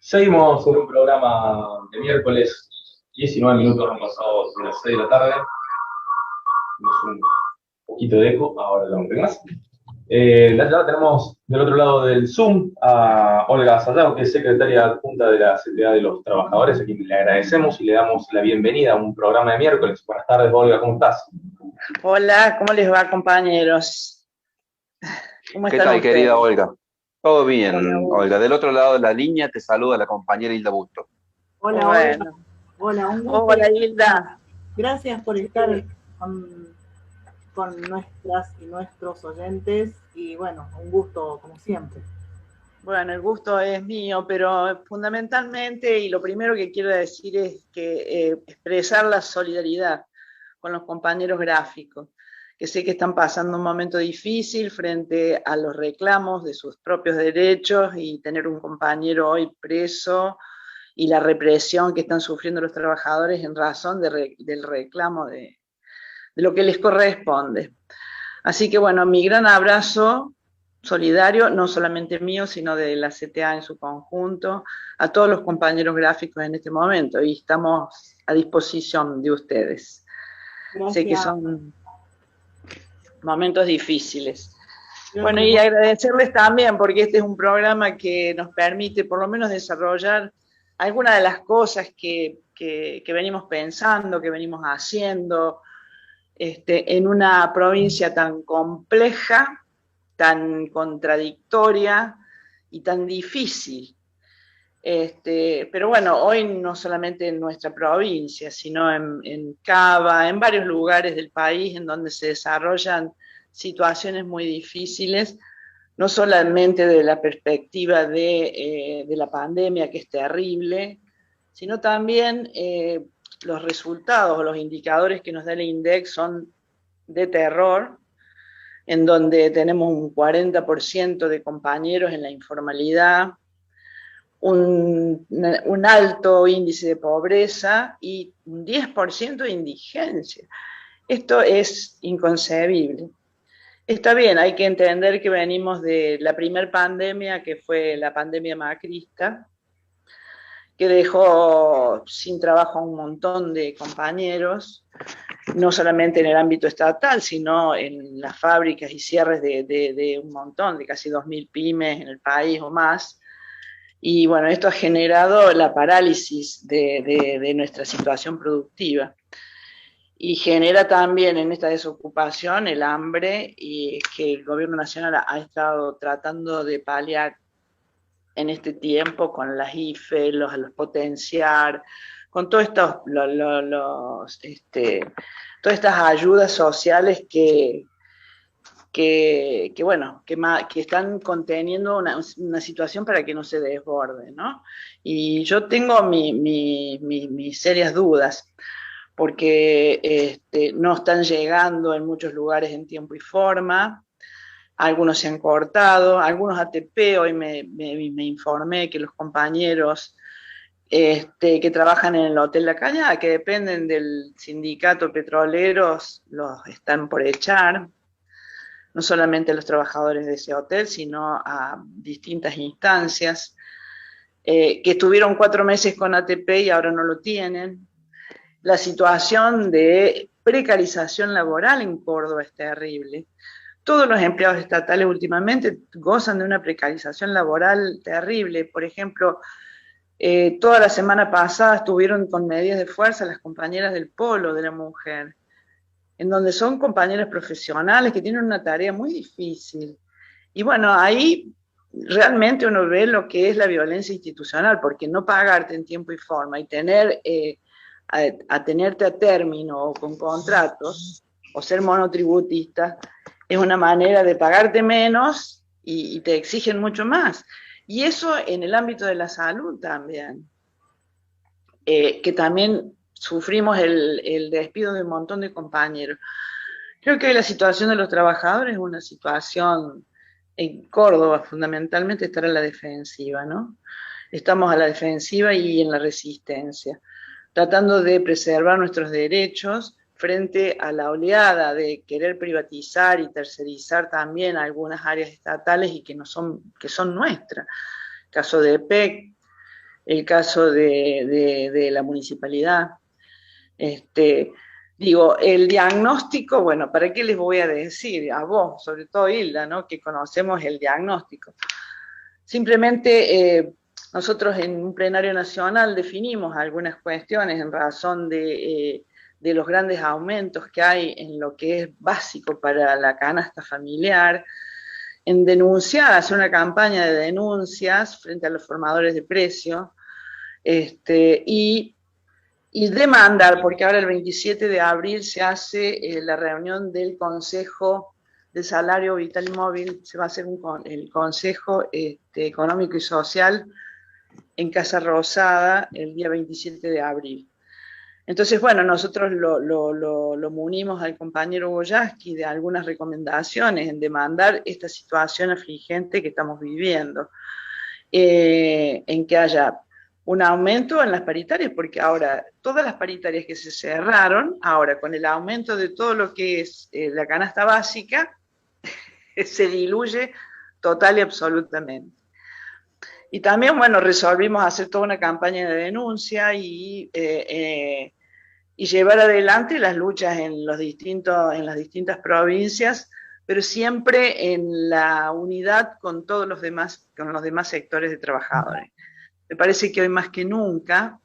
Seguimos en un programa de miércoles, 19 minutos han pasado sobre las 6 de la tarde. Tenemos un poquito de eco, ahora lo vamos más. Ya tenemos del otro lado del Zoom a Olga Sallao, que es secretaria adjunta de la Seguridad de los Trabajadores, a quien le agradecemos y le damos la bienvenida a un programa de miércoles. Buenas tardes, Olga, ¿cómo estás? Hola, ¿cómo les va, compañeros? ¿Cómo ¿Qué están tal, querida ustedes? Olga? Todo Hola, bien, Hugo. Olga. Del otro lado de la línea te saluda la compañera Hilda Busto. Hola Olga, Bueno, hola, un gusto. hola, Hilda. Gracias por estar con nuestras y nuestros oyentes y bueno, un gusto como siempre. Bueno, el gusto es mío, pero fundamentalmente, y lo primero que quiero decir es que expresar la solidaridad con los compañeros gráficos, que sé que están pasando un momento difícil frente a los reclamos de sus propios derechos y tener un compañero hoy preso y la represión que están sufriendo los trabajadores en razón del reclamo de lo que les corresponde. Así que bueno, mi gran abrazo solidario, no solamente mío, sino de la CTA en su conjunto, a todos los compañeros gráficos en este momento, y estamos a disposición de ustedes. Gracias. Sé que son momentos difíciles. Gracias. Bueno, y agradecerles también, porque este es un programa que nos permite por lo menos desarrollar algunas de las cosas que venimos pensando, que venimos haciendo, en una provincia tan compleja, tan contradictoria y tan difícil. Pero bueno, hoy no solamente en nuestra provincia, sino en Cava, en varios lugares del país en donde se desarrollan situaciones muy difíciles, no solamente de la perspectiva de la pandemia, que es terrible, sino también los resultados o los indicadores que nos da el INDEC son de terror, en donde tenemos un 40% de compañeros en la informalidad, un alto índice de pobreza y un 10% de indigencia. Esto es inconcebible. Está bien, hay que entender que venimos de la primer pandemia, que fue la pandemia macrista, que dejó sin trabajo a un montón de compañeros, no solamente en el ámbito estatal, sino en las fábricas y cierres de un montón, de casi 2.000 pymes en el país o más. Y bueno, esto ha generado la parálisis de nuestra situación productiva. Y genera también en esta desocupación el hambre y que el gobierno nacional ha estado tratando de paliar en este tiempo con las IFE, los potenciar, con todos estos, todas estas ayudas sociales bueno, que están conteniendo una situación para que no se desborde, ¿no? Y yo tengo mis serias dudas, porque no están llegando en muchos lugares en tiempo y forma, algunos se han cortado, algunos ATP, hoy me informé que los compañeros que trabajan en el Hotel La Cañada, que dependen del sindicato petroleros, los están por echar, no solamente a los trabajadores de ese hotel, sino a distintas instancias, que estuvieron 4 meses con ATP y ahora no lo tienen. La situación de precarización laboral en Córdoba es terrible. Todos los empleados estatales últimamente gozan de una precarización laboral terrible. Por ejemplo, toda la semana pasada estuvieron con medidas de fuerza las compañeras del polo de la mujer, en donde son compañeras profesionales que tienen una tarea muy difícil. Y bueno, ahí realmente uno ve lo que es la violencia institucional, porque no pagarte en tiempo y forma y tener, tenerte a término o con contratos, o ser monotributista, es una manera de pagarte menos y te exigen mucho más. Y eso en el ámbito de la salud también, que también sufrimos el despido de un montón de compañeros. Creo que la situación de los trabajadores es una situación en Córdoba, fundamentalmente estar a la defensiva, ¿no? Estamos a la defensiva y en la resistencia, tratando de preservar nuestros derechos frente a la oleada de querer privatizar y tercerizar también algunas áreas estatales y que son nuestras. Caso de EPEC, el caso de la municipalidad. Digo, el diagnóstico, bueno, ¿para qué les voy a decir? A vos, sobre todo Hilda, ¿no? Que conocemos el diagnóstico. Simplemente nosotros en un plenario nacional definimos algunas cuestiones en razón de los grandes aumentos que hay en lo que es básico para la canasta familiar, en denunciar, hacer una campaña de denuncias frente a los formadores de precios, y demandar, porque ahora el 27 de abril se hace la reunión del Consejo de Salario Vital y Móvil, se va a hacer el Consejo Económico y Social en Casa Rosada el día 27 de abril. Entonces, bueno, nosotros lo munimos al compañero Boyaski de algunas recomendaciones en demandar esta situación afligente que estamos viviendo, en que haya un aumento en las paritarias, porque ahora todas las paritarias que se cerraron, ahora con el aumento de todo lo que es la canasta básica, se diluye total y absolutamente. Y también, bueno, resolvimos hacer toda una campaña de denuncia y llevar adelante las luchas en las distintas provincias, pero siempre en la unidad con los demás sectores de trabajadores. Me parece que hoy más que nunca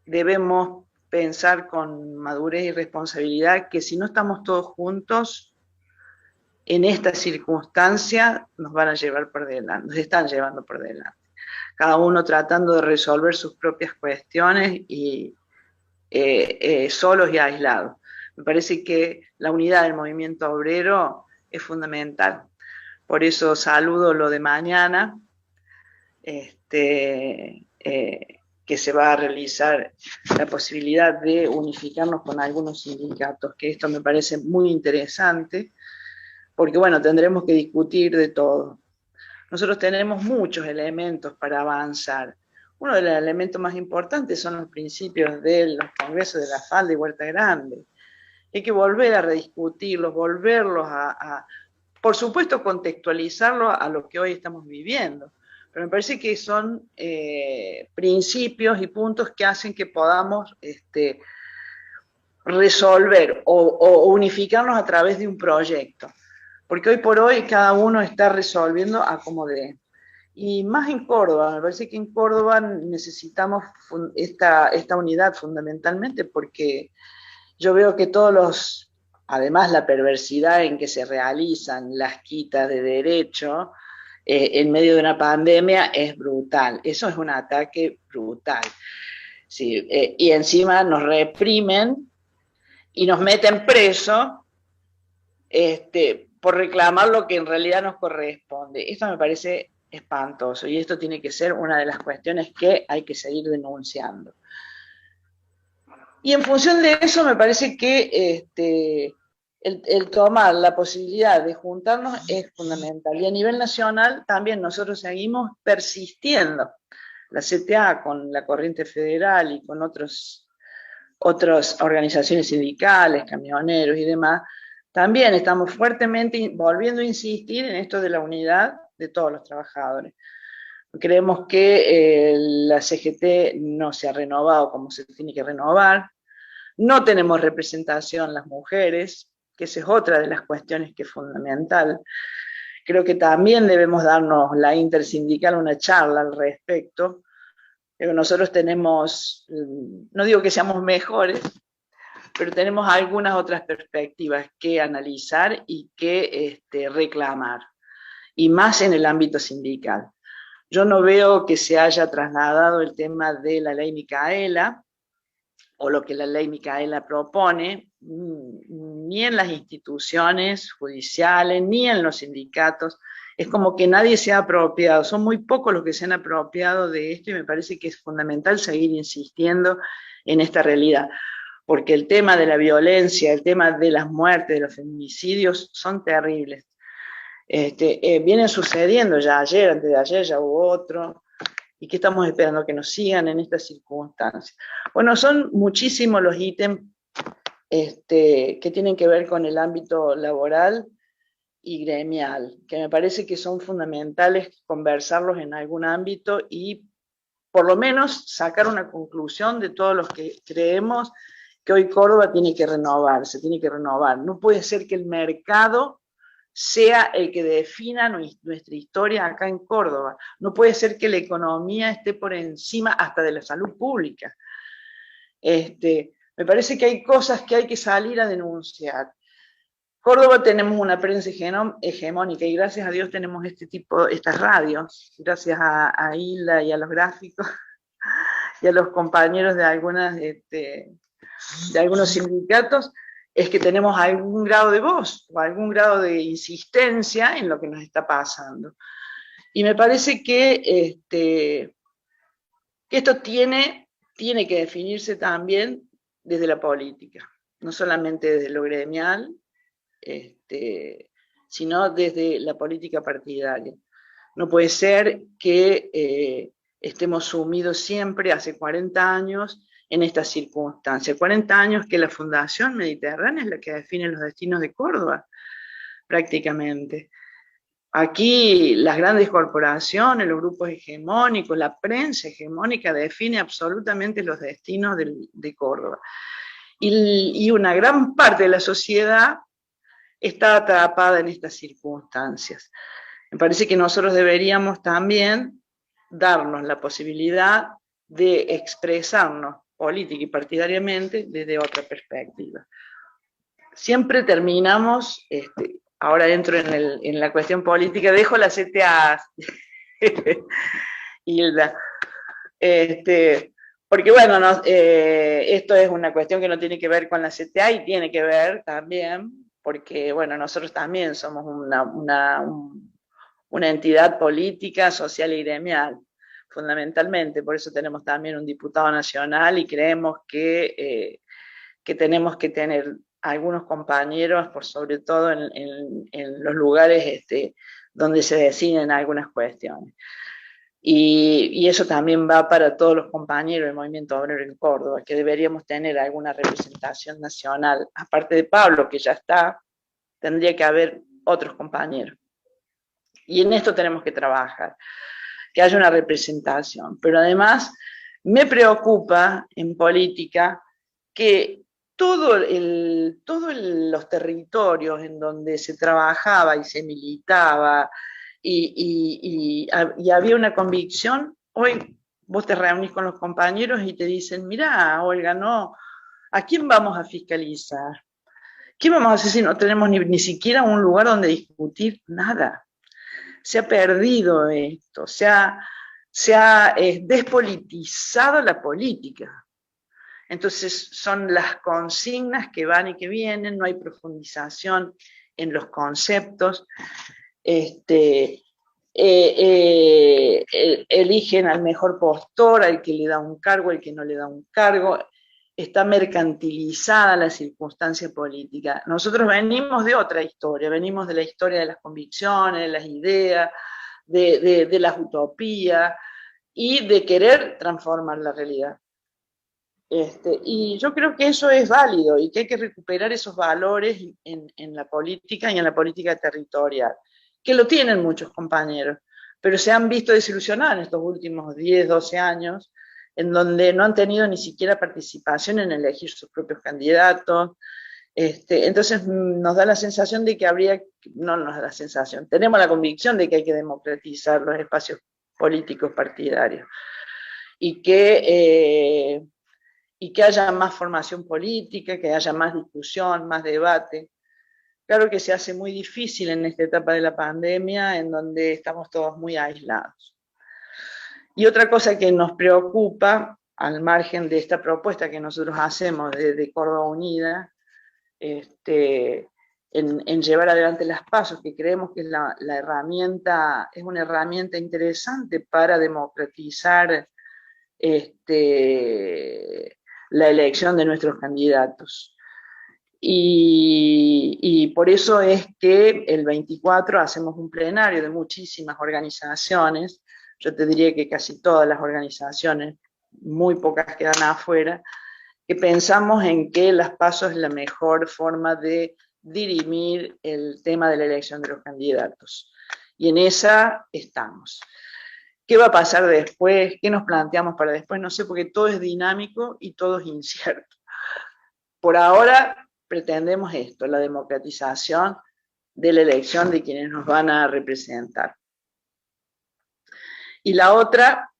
debemos pensar con madurez y responsabilidad que si no estamos todos juntos, en esta circunstancia nos van a llevar por delante, nos están llevando por delante. Cada uno tratando de resolver sus propias cuestiones y solos y aislados. Me parece que la unidad del movimiento obrero es fundamental. Por eso saludo lo de mañana, que se va a realizar la posibilidad de unificarnos con algunos sindicatos, que esto me parece muy interesante, porque bueno, tendremos que discutir de todo. Nosotros tenemos muchos elementos para avanzar. Uno de los elementos más importantes son los principios de los congresos de La Falda y Huerta Grande. Hay que volver a rediscutirlos, volverlos por supuesto, contextualizarlos a lo que hoy estamos viviendo. Pero me parece que son principios y puntos que hacen que podamos resolver o unificarnos a través de un proyecto. Porque hoy por hoy cada uno está resolviendo a como dé. Y más en Córdoba, me parece que en Córdoba necesitamos esta unidad fundamentalmente porque yo veo que además la perversidad en que se realizan las quitas de derecho en medio de una pandemia es brutal. Eso es un ataque brutal. Sí, y encima nos reprimen y nos meten preso por reclamar lo que en realidad nos corresponde. Esto me parece espantoso y esto tiene que ser una de las cuestiones que hay que seguir denunciando. Y en función de eso me parece que el tomar la posibilidad de juntarnos es fundamental. Y a nivel nacional también nosotros seguimos persistiendo. La CTA con la Corriente Federal y con otras organizaciones sindicales, camioneros y demás, también estamos fuertemente volviendo a insistir en esto de la unidad de todos los trabajadores. Creemos que la CGT no se ha renovado como se tiene que renovar, no tenemos representación las mujeres, que esa es otra de las cuestiones que es fundamental. Creo que también debemos darnos la intersindical una charla al respecto. Nosotros tenemos, no digo que seamos mejores, pero tenemos algunas otras perspectivas que analizar y que reclamar, y más en el ámbito sindical. Yo no veo que se haya trasladado el tema de la ley Micaela, o lo que la ley Micaela propone, ni en las instituciones judiciales, ni en los sindicatos. Es como que nadie se ha apropiado, son muy pocos los que se han apropiado de esto y me parece que es fundamental seguir insistiendo en esta realidad, porque el tema de la violencia, el tema de las muertes, de los feminicidios son terribles. Vienen sucediendo ya ayer, antes de ayer ya hubo otro, y que estamos esperando que nos sigan en estas circunstancias. Bueno, son muchísimos los ítems que tienen que ver con el ámbito laboral y gremial, que me parece que son fundamentales conversarlos en algún ámbito y por lo menos sacar una conclusión de todos los que creemos que hoy Córdoba tiene que renovarse, tiene que renovar. No puede ser que el mercado sea el que defina nuestra historia acá en Córdoba. No puede ser que la economía esté por encima hasta de la salud pública. Me parece que hay cosas que hay que salir a denunciar. Córdoba tenemos una prensa hegemónica y gracias a Dios tenemos estas radios, gracias a Hilda y a los gráficos y a los compañeros de algunos sindicatos, es que tenemos algún grado de voz o algún grado de insistencia en lo que nos está pasando. Y me parece que esto tiene que definirse también desde la política, no solamente desde lo gremial, sino desde la política partidaria. No puede ser que estemos sumidos siempre, hace 40 años, en estas circunstancias. 40 años que la Fundación Mediterránea es la que define los destinos de Córdoba, prácticamente. Aquí las grandes corporaciones, los grupos hegemónicos, la prensa hegemónica define absolutamente los destinos de Córdoba. Y una gran parte de la sociedad está atrapada en estas circunstancias. Me parece que nosotros deberíamos también darnos la posibilidad de expresarnos política y partidariamente desde otra perspectiva. Siempre terminamos, ahora entro en la cuestión política, dejo la CTA, Hilda, porque bueno, esto es una cuestión que no tiene que ver con la CTA y tiene que ver también, porque bueno, nosotros también somos una entidad política, social y gremial, fundamentalmente, por eso tenemos también un diputado nacional y creemos que tenemos que tener algunos compañeros, por sobre todo en los lugares donde se deciden algunas cuestiones. Y eso también va para todos los compañeros del movimiento obrero en Córdoba, que deberíamos tener alguna representación nacional. Aparte de Pablo, que ya está, tendría que haber otros compañeros. Y en esto tenemos que trabajar, que haya una representación. Pero además me preocupa en política que todos los territorios en donde se trabajaba y se militaba y había una convicción, hoy vos te reunís con los compañeros y te dicen, mirá, Olga, no, ¿a quién vamos a fiscalizar? ¿Qué vamos a hacer si no tenemos ni siquiera un lugar donde discutir nada? Se ha perdido esto, se ha despolitizado la política. Entonces son las consignas que van y que vienen, no hay profundización en los conceptos. Eligen al mejor postor, al que le da un cargo, al que no le da un cargo. Está mercantilizada la circunstancia política. Nosotros venimos de otra historia, venimos de la historia de las convicciones, de las ideas, de las utopías y de querer transformar la realidad. Y yo creo que eso es válido y que hay que recuperar esos valores en la política y en la política territorial, que lo tienen muchos compañeros, pero se han visto desilusionados en estos últimos 10, 12 años, en donde no han tenido ni siquiera participación en elegir sus propios candidatos. Entonces nos da la sensación de que no nos da la sensación, tenemos la convicción de que hay que democratizar los espacios políticos partidarios y que haya más formación política, que haya más discusión, más debate. Claro que se hace muy difícil en esta etapa de la pandemia, en donde estamos todos muy aislados. Y otra cosa que nos preocupa, al margen de esta propuesta que nosotros hacemos de Córdoba Unida, en llevar adelante las pasos, que creemos que es la herramienta, es una herramienta interesante para democratizar la elección de nuestros candidatos. Y por eso es que el 24 hacemos un plenario de muchísimas organizaciones, yo te diría que casi todas las organizaciones, muy pocas quedan afuera, que pensamos en que las PASO es la mejor forma de dirimir el tema de la elección de los candidatos. Y en esa estamos. ¿Qué va a pasar después? ¿Qué nos planteamos para después? No sé, porque todo es dinámico y todo es incierto. Por ahora pretendemos esto, la democratización de la elección de quienes nos van a representar. Y la otra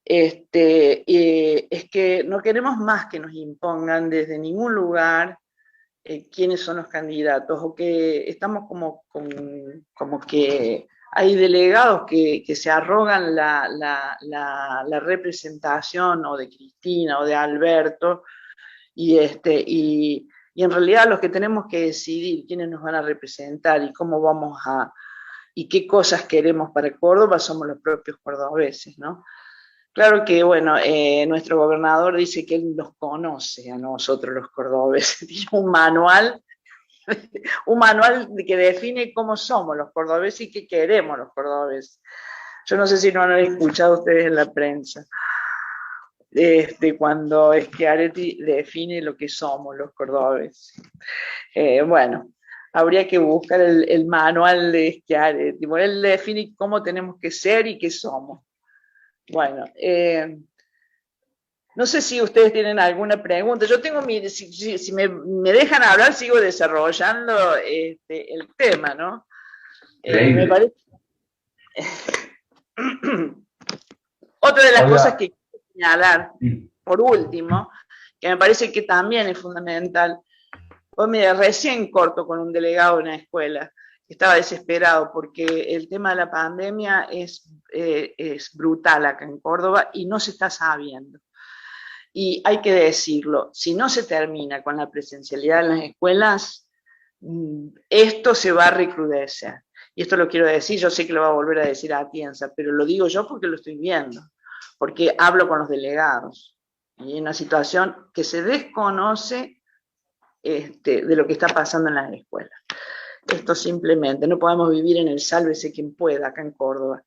es que no queremos más que nos impongan desde ningún lugar quiénes son los candidatos, o que estamos como que hay delegados que se arrogan la representación o de Cristina o de Alberto, y en realidad los que tenemos que decidir quiénes nos van a representar y cómo vamos y qué cosas queremos para Córdoba somos los propios cordobeses, ¿no? Claro que, bueno, nuestro gobernador dice que él nos conoce a nosotros los cordobeses, tiene un manual que define cómo somos los cordobeses y qué queremos los cordobeses. Yo no sé si no han escuchado ustedes en la prensa, cuando Schiaretti define lo que somos los cordobeses. Bueno, habría que buscar el manual de Schiaretti. Bueno, él define cómo tenemos que ser y qué somos. Bueno, no sé si ustedes tienen alguna pregunta. Yo tengo si me dejan hablar, sigo desarrollando el tema, ¿no? Me parece. Otra de las cosas que quiero señalar, por último, que me parece que también es fundamental. Pues mira, recién corto con un delegado de una escuela. Estaba desesperado porque el tema de la pandemia es brutal acá en Córdoba y no se está sabiendo. Y hay que decirlo, si no se termina con la presencialidad en las escuelas, esto se va a recrudecer. Y esto lo quiero decir, yo sé que lo va a volver a decir Atienza, pero lo digo yo porque lo estoy viendo, porque hablo con los delegados. Y hay una situación que se desconoce de lo que está pasando en las escuelas. Esto simplemente, no podemos vivir en el sálvese quien pueda acá en Córdoba.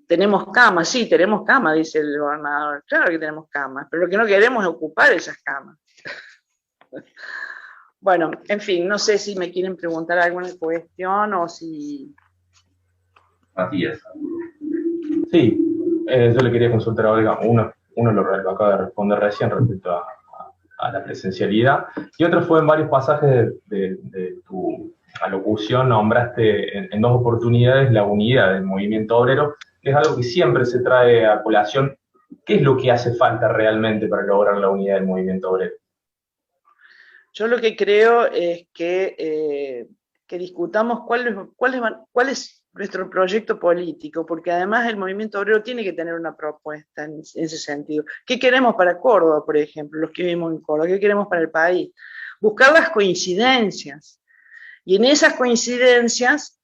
Tenemos camas, sí, tenemos camas, dice el gobernador. Claro que tenemos camas, pero lo que no queremos es ocupar esas camas. Bueno, en fin, no sé si me quieren preguntar alguna cuestión o si... Matías. Sí, yo le quería consultar a Olga. Uno lo acaba de responder recién respecto a la presencialidad, y otro fue en varios pasajes de tu alocución, nombraste en dos oportunidades la unidad del movimiento obrero, que es algo que siempre se trae a colación. ¿Qué es lo que hace falta realmente para lograr la unidad del movimiento obrero? Yo lo que creo es que discutamos cuál es nuestro proyecto político, porque además el movimiento obrero tiene que tener una propuesta en ese sentido. ¿Qué queremos para Córdoba, por ejemplo, los que vivimos en Córdoba? ¿Qué queremos para el país? Buscar las coincidencias, y en esas coincidencias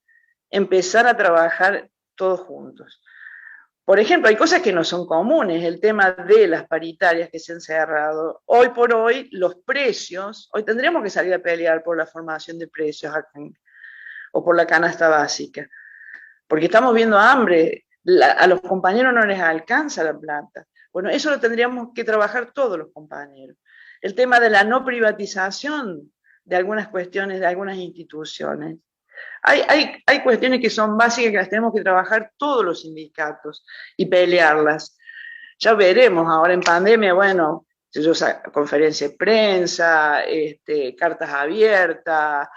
empezar a trabajar todos juntos. Por ejemplo, hay cosas que no son comunes, el tema de las paritarias que se han cerrado. Hoy por hoy, los precios, hoy tendríamos que salir a pelear por la formación de precios acá, o por la canasta básica, porque estamos viendo hambre, a los compañeros no les alcanza la plata. Bueno, eso lo tendríamos que trabajar todos los compañeros. El tema de la no privatización de algunas cuestiones, de algunas instituciones. Hay cuestiones que son básicas que las tenemos que trabajar todos los sindicatos y pelearlas. Ya veremos ahora en pandemia, bueno, conferencia de prensa, cartas abiertas,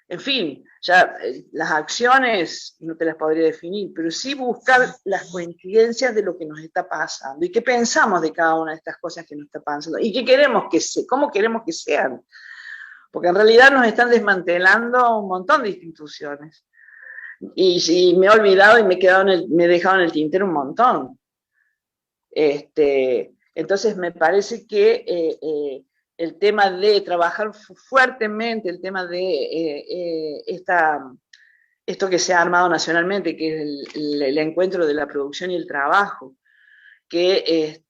en fin, ya las acciones no te las podría definir, pero sí buscar las coincidencias de lo que nos está pasando y qué pensamos de cada una de estas cosas que nos está pasando y qué queremos cómo queremos que sean. Porque en realidad nos están desmantelando un montón de instituciones. Y me he olvidado y me he dejado en el tintero un montón. Entonces me parece que el tema de trabajar fuertemente, el tema de esto que se ha armado nacionalmente, que es el encuentro de la producción y el trabajo, que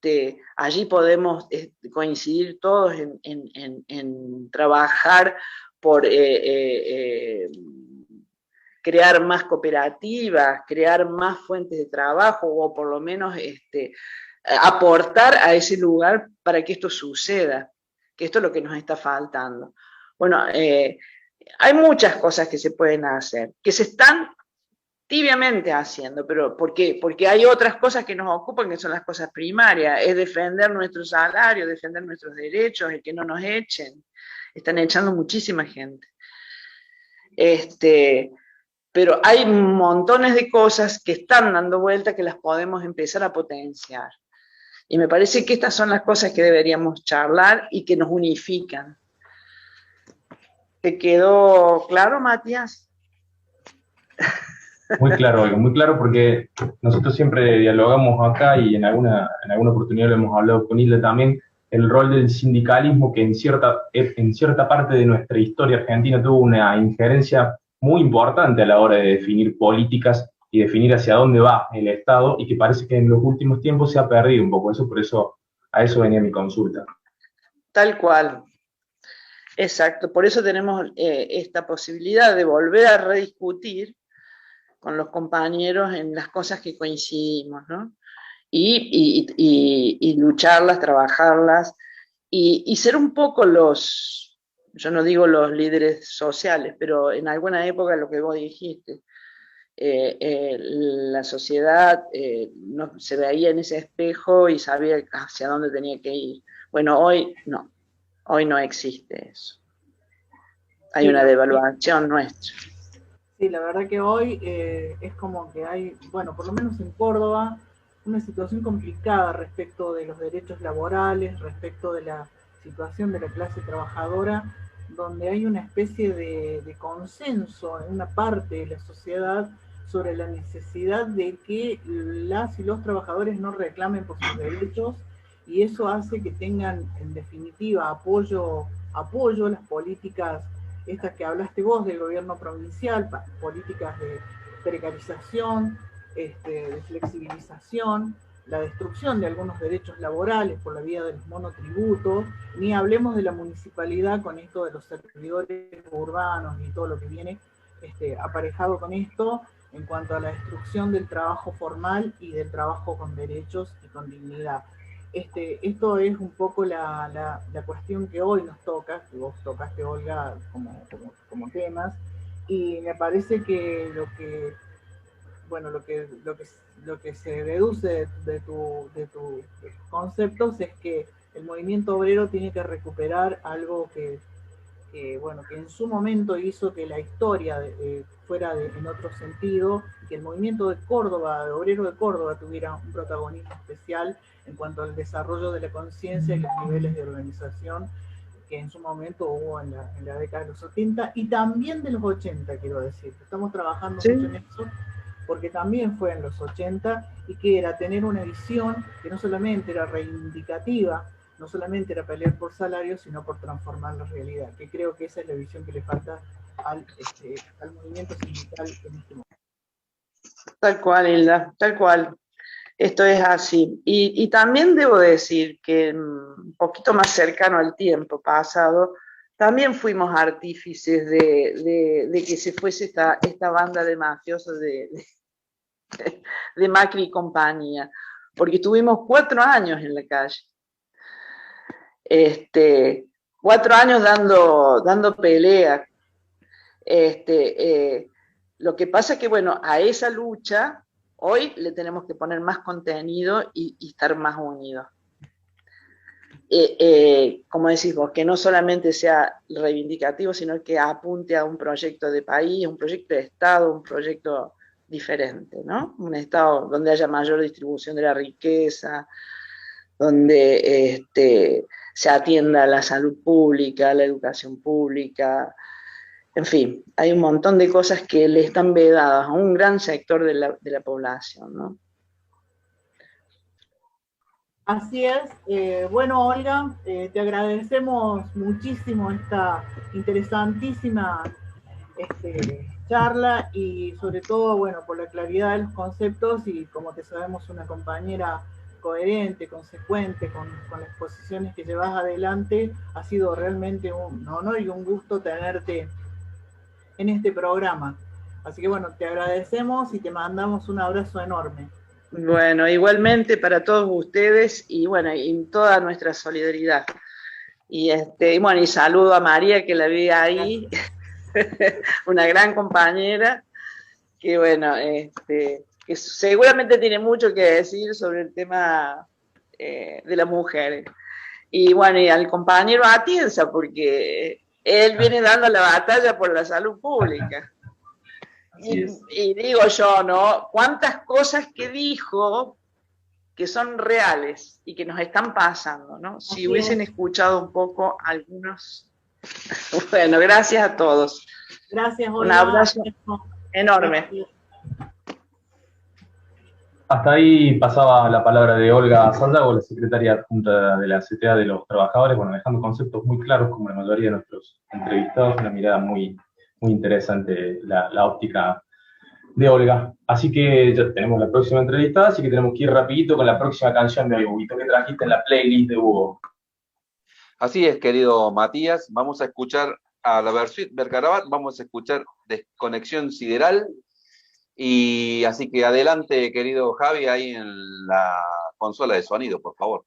allí podemos coincidir todos en trabajar por crear más cooperativas, crear más fuentes de trabajo, o por lo menos aportar a ese lugar para que esto suceda, que esto es lo que nos está faltando. Bueno, hay muchas cosas que se pueden hacer, que se están tibiamente haciendo, pero ¿por qué? Porque hay otras cosas que nos ocupan, que son las cosas primarias, es defender nuestro salario, defender nuestros derechos, el que no nos echen. Están echando muchísima gente. Pero hay montones de cosas que están dando vuelta que las podemos empezar a potenciar. Y me parece que estas son las cosas que deberíamos charlar y que nos unifican. ¿Te quedó claro, Matías? Muy claro, Olga, muy claro, porque nosotros siempre dialogamos acá y en alguna oportunidad lo hemos hablado con Hilda también, el rol del sindicalismo que en cierta parte de nuestra historia argentina tuvo una injerencia muy importante a la hora de definir políticas y definir hacia dónde va el Estado, y que parece que en los últimos tiempos se ha perdido un poco eso, por eso a eso venía mi consulta. Tal cual. Exacto, por eso tenemos esta posibilidad de volver a rediscutir con los compañeros en las cosas que coincidimos, ¿no? Y lucharlas, trabajarlas, y ser un poco yo no digo los líderes sociales, pero en alguna época lo que vos dijiste, la sociedad no, se veía en ese espejo y sabía hacia dónde tenía que ir. Bueno, hoy no existe eso. Hay una devaluación nuestra. Sí, la verdad que hoy es como que hay, bueno, por lo menos en Córdoba, una situación complicada respecto de los derechos laborales, respecto de la situación de la clase trabajadora, donde hay una especie de consenso en una parte de la sociedad sobre la necesidad de que las y los trabajadores no reclamen por sus derechos, y eso hace que tengan, en definitiva, apoyo a las políticas estas que hablaste vos del gobierno provincial, políticas de precarización, de flexibilización, la destrucción de algunos derechos laborales por la vía de los monotributos, ni hablemos de la municipalidad con esto de los servidores urbanos y todo lo que viene aparejado con esto en cuanto a la destrucción del trabajo formal y del trabajo con derechos y con dignidad. Esto es un poco la cuestión que hoy nos toca, que vos tocaste, Olga, como temas, y me parece que lo que se deduce de tus conceptos es que el movimiento obrero tiene que recuperar algo que en su momento hizo que la historia fuera en otro sentido, y que el movimiento de Córdoba, de obrero de Córdoba, tuviera un protagonismo especial en cuanto al desarrollo de la conciencia y los niveles de organización que en su momento hubo en la década de los 70 y también de los 80, quiero decir. Estamos trabajando mucho en eso, porque también fue en los 80, y que era tener una visión que no solamente era reivindicativa, no solamente era pelear por salarios, sino por transformar la realidad, que creo que esa es la visión que le falta al movimiento sindical en este momento. Tal cual, Hilda, tal cual. Esto es así. Y también debo decir que un poquito más cercano al tiempo pasado, también fuimos artífices de que se fuese esta banda de mafiosos de Macri y compañía, porque estuvimos 4 años en la calle. 4 años dando pelea. Lo que pasa es que, bueno, a esa lucha hoy le tenemos que poner más contenido y estar más unidos. Como decís vos, que no solamente sea reivindicativo, sino que apunte a un proyecto de país, un proyecto de Estado, un proyecto diferente, ¿no? Un Estado donde haya mayor distribución de la riqueza, donde se atienda la salud pública, la educación pública, en fin, hay un montón de cosas que le están vedadas a un gran sector de la población, ¿no? Así es. Bueno, Olga, te agradecemos muchísimo esta interesantísima charla, y sobre todo, bueno, por la claridad de los conceptos, y como te sabemos una compañera coherente, consecuente con las posiciones que llevas adelante. Ha sido realmente un honor y un gusto tenerte en este programa. Así que bueno, te agradecemos y te mandamos un abrazo enorme. Bueno, igualmente para todos ustedes, y bueno, y toda nuestra solidaridad. Y bueno, y saludo a María, que la vi ahí, una gran compañera, que bueno, que seguramente tiene mucho que decir sobre el tema de las mujeres. Y bueno, y al compañero Atienza, porque él viene dando la batalla por la salud pública. Y digo yo, ¿no? ¿Cuántas cosas que dijo que son reales y que nos están pasando, ¿no? Si hubiesen escuchado un poco algunos. Bueno, gracias a todos. Gracias, Olga. Un abrazo enorme. Hasta ahí pasaba la palabra de Olga Saldago, la secretaria adjunta de la CTA de los Trabajadores, bueno, dejando conceptos muy claros como la mayoría de nuestros entrevistados, una mirada muy, muy interesante la óptica de Olga. Así que ya tenemos la próxima entrevista, así que tenemos que ir rapidito con la próxima canción de hoy. Huguito, ¿qué trajiste en la playlist de Hugo? Así es, querido Matías, vamos a escuchar a la Versuit Bergarabat, vamos a escuchar Desconexión Sideral, y así que adelante, querido Javi, ahí en la consola de sonido, por favor.